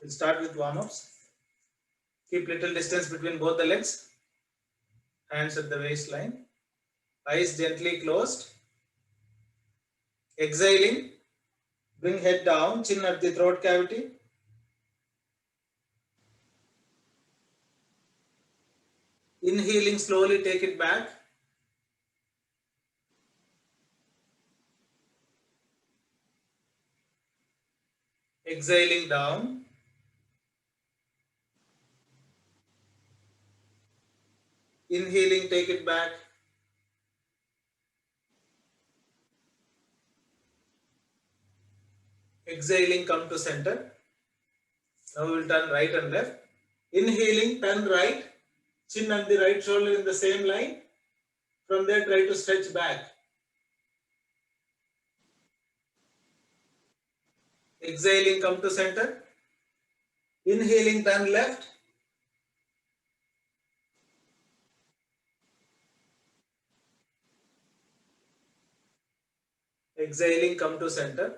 We'll start with warm-ups. Keep little distance between both the legs. Hands at the waistline. Eyes gently closed. Exhaling. Bring head down, chin at the throat cavity. Inhaling, slowly take it back. Exhaling down. Inhaling, take it back. Exhaling, come to center. Now we will turn right and left. Inhaling, turn right. Chin and the right shoulder in the same line. From there, try to stretch back. Exhaling, come to center. Inhaling, turn left. Exhaling, come to center.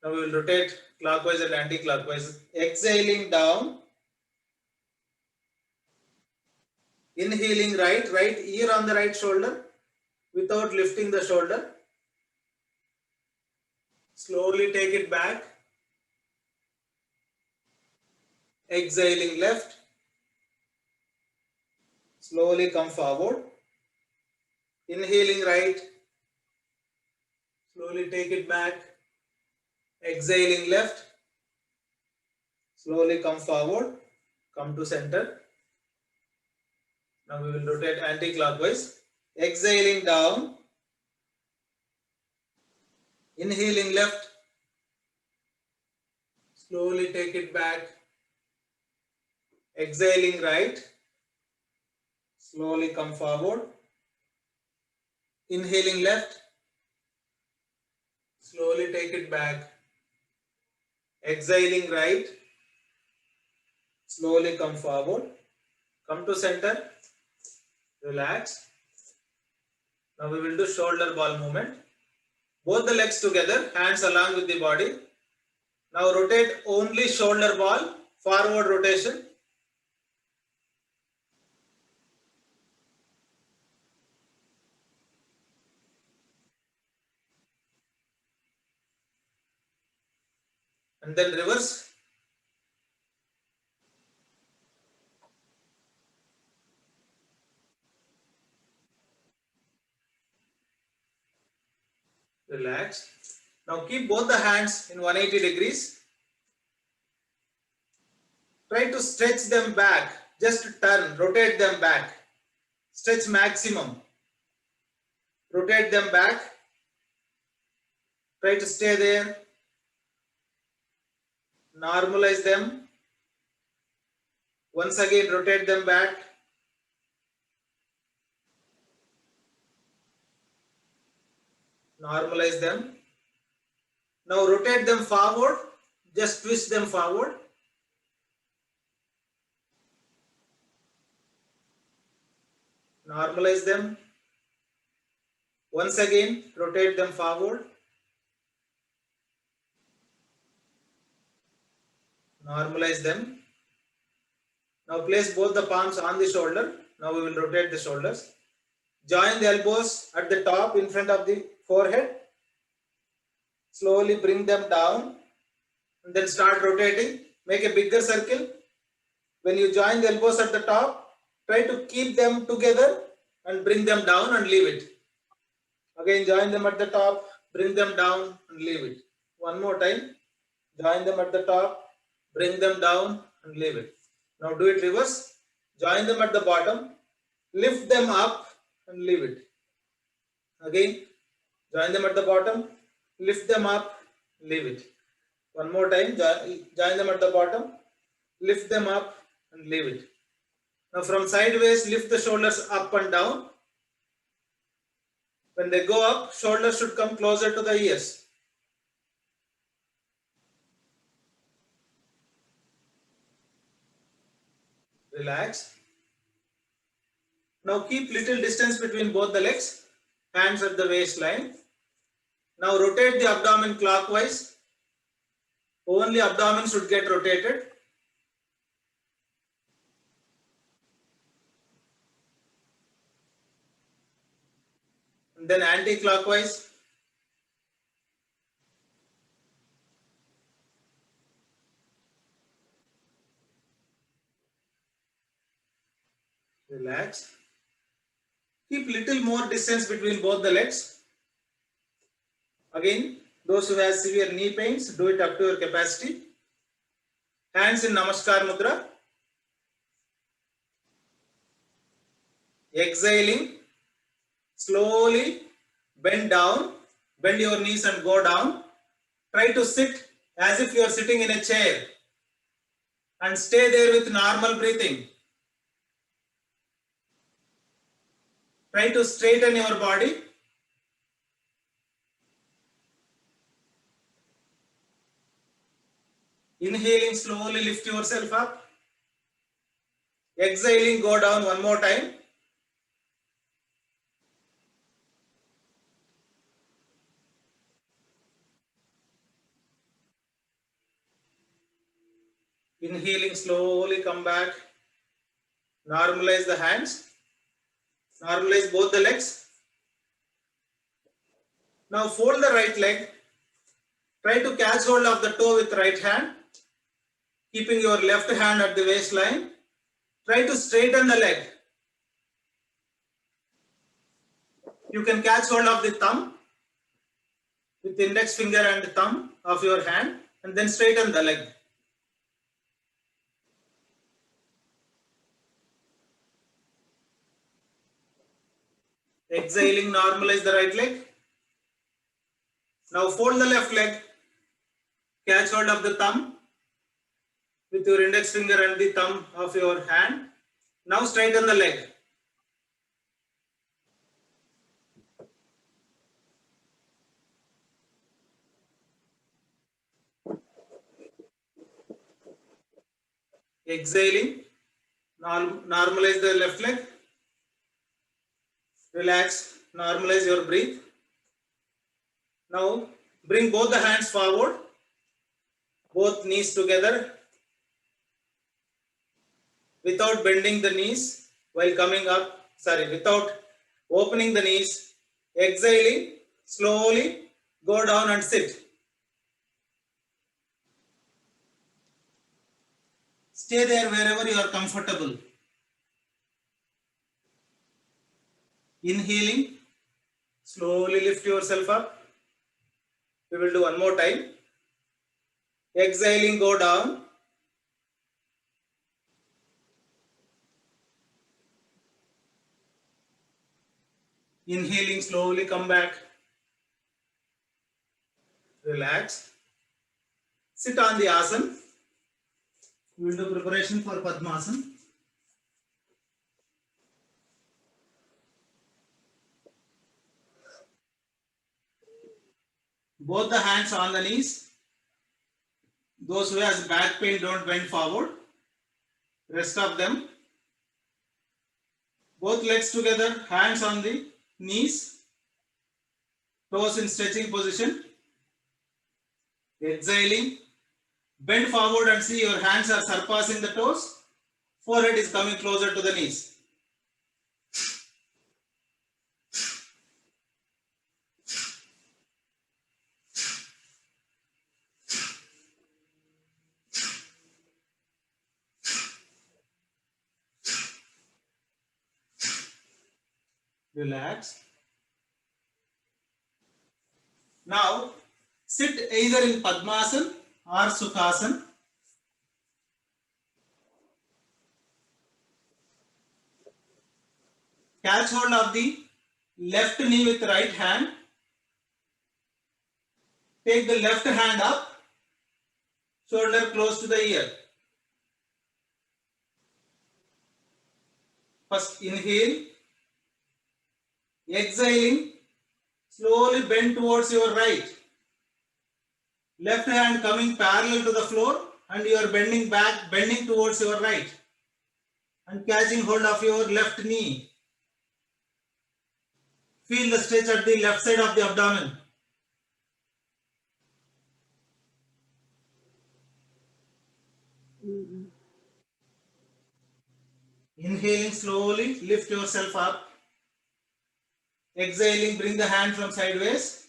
Now we will rotate clockwise and anti-clockwise. Exhaling down. Inhaling right ear on the right shoulder without lifting the shoulder. Slowly take it back. Exhaling left. Slowly come forward. Inhaling right. Slowly take it back. Exhaling left. Slowly come forward. Come to center. Now we will rotate anti-clockwise. Exhaling down. Inhaling left. Slowly take it back. Exhaling right. Slowly come forward. Inhaling left. Slowly take it back. Exhaling right. Slowly come forward. Come to center. Relax. Now we will do shoulder ball movement. Both the legs together, hands along with the body. Now rotate only shoulder ball, forward rotation. And then reverse. Relax. Now keep both the hands in 180 degrees. Try to stretch them back. Just turn, rotate them back. Stretch maximum. Rotate them back. Try to stay there. Normalize them. Once again, rotate them back. Normalize them. Now rotate them forward. Just twist them forward. Normalize them. Once again, rotate them forward. Normalize them. Now place both the palms on the shoulder. Now we will rotate the shoulders. Join the elbows at the top in front of the forehead. Slowly bring them down and then start rotating. Make a bigger circle. When you join the elbows at the top, try to keep them together and bring them down and leave it. Again, join them at the top, bring them down and leave it. One more time. Join them at the top, bring them down and leave it. Now do it reverse. Join them at the bottom, lift them up and leave it. Again, join them at the bottom, lift them up, leave it. One more time, join them at the bottom, lift them up and leave it. Now from sideways, lift the shoulders up and down. When they go up, shoulders should come closer to the ears. Relax. Now keep little distance between both the legs, hands at the waistline. Now rotate the abdomen clockwise. Only abdomen should get rotated. And then anti-clockwise. Relax. Keep little more distance between both the legs. Again, those who have severe knee pains, do it up to your capacity. Hands in Namaskar Mudra. Exhaling. Slowly bend down. Bend your knees and go down. Try to sit as if you are sitting in a chair. And stay there with normal breathing. Try to straighten your body. Inhaling, slowly lift yourself up. Exhaling, go down one more time. Inhaling, slowly come back. Normalize the hands. Normalize both the legs. Now fold the right leg. Try to catch hold of the toe with right hand, keeping your left hand at the waistline. Try to straighten the leg. You can catch hold of the thumb with index finger and thumb of your hand and then straighten the leg. Exhaling, normalize the right leg. Now fold the left leg. Catch hold of the thumb with your index finger and the thumb of your hand. Now straighten the leg. Exhaling, normalize the left leg. Relax, normalize your breath. Now bring both the hands forward, both knees together without bending the knees while coming up, without opening the knees. Exhaling, slowly go down and sit. Stay there wherever you are comfortable. Inhaling, slowly lift yourself up. We will do one more time. Exhaling, go down. Inhaling, slowly come back. Relax. Sit on the asana. We will do preparation for Padmasana. Both the hands on the knees. Those who has back pain, don't bend forward. Rest of them. Both legs together, hands on the knees. Toes in stretching position. Exhaling. Bend forward and see your hands are surpassing the toes. Forehead is coming closer to the knees. Relax. Now sit either in Padmasana or Sukhasana. Catch hold of the left knee with right hand. Take the left hand up, shoulder close to the ear. First inhale. Exhaling, slowly bend towards your right. Left hand coming parallel to the floor and you are bending back, bending towards your right and catching hold of your left knee. Feel the stretch at the left side of the abdomen. Inhaling slowly, lift yourself up. Exhaling, bring the hand from sideways.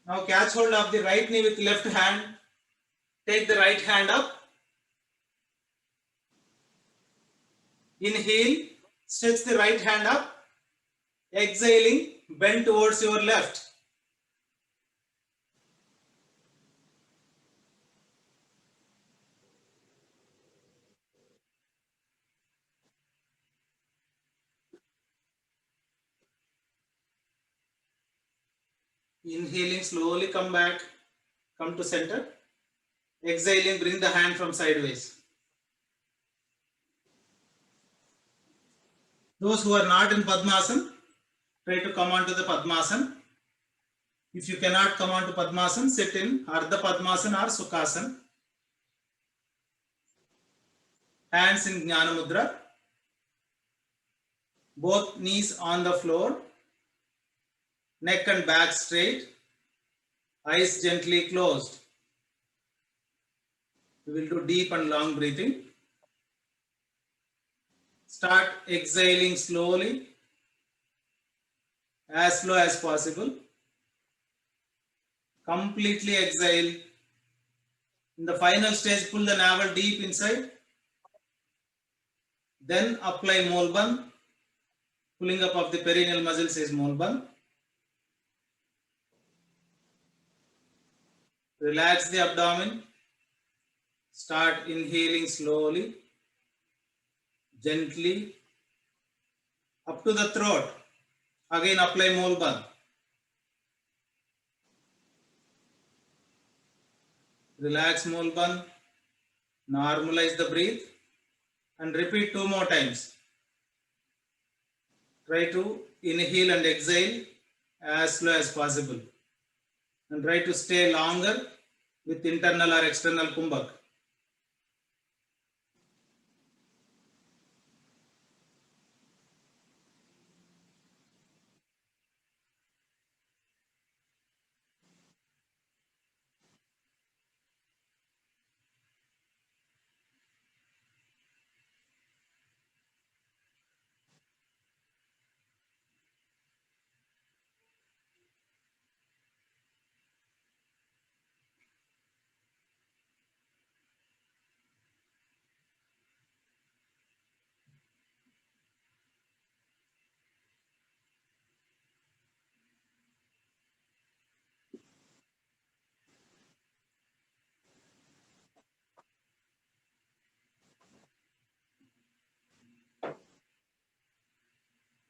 Now catch hold of the right knee with left hand. Take the right hand up. Inhale, stretch the right hand up. Exhaling, bend towards your left. Inhaling, slowly come back, come to center. Exhaling, bring the hand from sideways. Those who are not in Padmasana, try to come onto the Padmasana. If you cannot come onto Padmasana, sit in Ardha Padmasana or Sukhasana. Hands in Jnana Mudra. Both knees on the floor. Neck and back straight. Eyes gently closed. We will do deep and long breathing. Start exhaling slowly, as slow as possible. Completely exhale. In the final stage, pull the navel deep inside. Then apply Molbandh. Pulling up of the perineal muscles is Molbandh. Relax the abdomen. Start inhaling slowly, gently, up to the throat. Again apply Molbandh. Relax Molbandh. Normalize the breath and repeat 2 more times. Try to inhale and exhale as slow as possible. And try to stay longer with internal or external Kumbhak.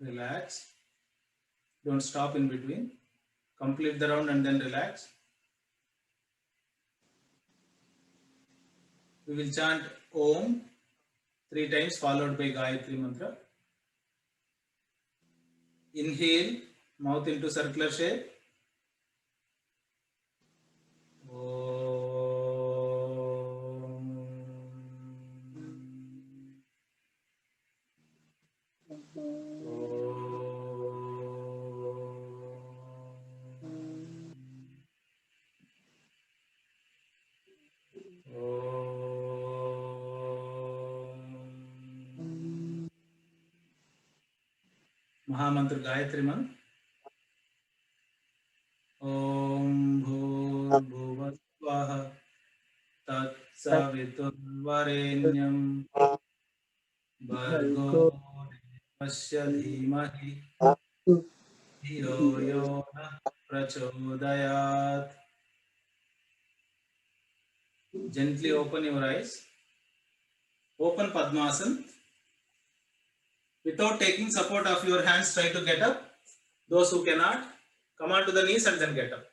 Relax. Don't stop in between. Complete the round and then relax. We will chant Om 3 times followed by Gayatri Mantra. Inhale, mouth into circular shape. Mahamantra Gayatri Mantra. Om Bhuvasvaha Tat Saviturvarenyam Bhargo Devasya Dhimahi Dhiyo Yo Nah Prachodayat. Gently open your eyes. Open Padmasana. Without taking support of your hands, try to get up. Those who cannot, come on to the knees and then get up.